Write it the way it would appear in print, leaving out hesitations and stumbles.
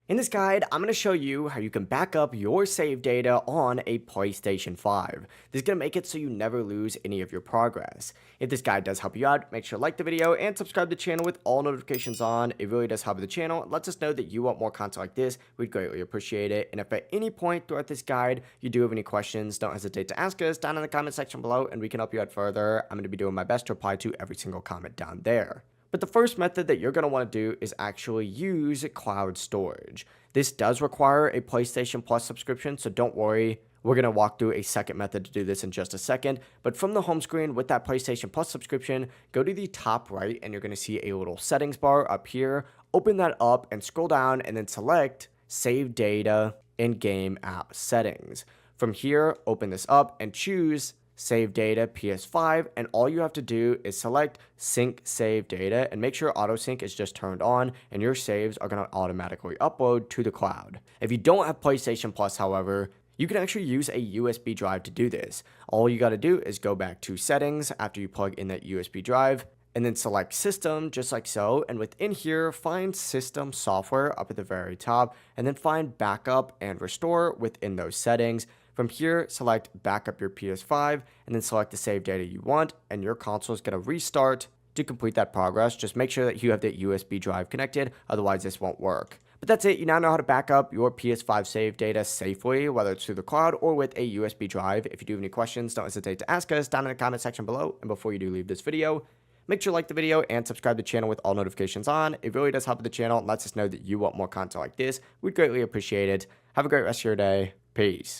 In this guide, I'm going to show you how you can back up your save data on a PlayStation 5. This is going to make it so you never lose any of your progress. If this guide does help you out, make sure to like the video and subscribe to the channel with all notifications on. It really does help the channel. It lets us know that you want more content like this. We'd greatly appreciate it. And if at any point throughout this guide you do have any questions, don't hesitate to ask us down in the comment section below and we can help you out further. I'm going to be doing my best to reply to every single comment down there. But the first method that you're going to want to do is actually use cloud storage. This does require a PlayStation Plus subscription, so don't worry. We're going to walk through a second method to do this in just a second. But from the home screen with that PlayStation Plus subscription, go to the top right and you're going to see a little settings bar up here. Open that up and scroll down and then select Save Data in Game App Settings. From here, open this up and choose Save Data PS5, and all you have to do is select Sync Save Data and make sure Auto Sync is just turned on and your saves are going to automatically upload to the cloud. If you don't have PlayStation Plus, however, you can actually use a USB drive to do this. All you got to do is go back to Settings after you plug in that USB drive, and then select System just like so, and within here find System Software up at the very top, and then find Backup and Restore within those settings. From here, select Backup your PS5 and then select the save data you want, and your console is going to restart to complete that progress. Just make sure that you have the USB drive connected, otherwise this won't work. But that's it. You now know how to back up your PS5 save data safely, whether it's through the cloud or with a USB drive. If you do have any questions, don't hesitate to ask us down in the comment section below. And before you do leave this video, make sure to like the video and subscribe to the channel with all notifications on. It really does help the channel and lets us know that you want more content like this. We'd greatly appreciate it. Have a great rest of your day. Peace.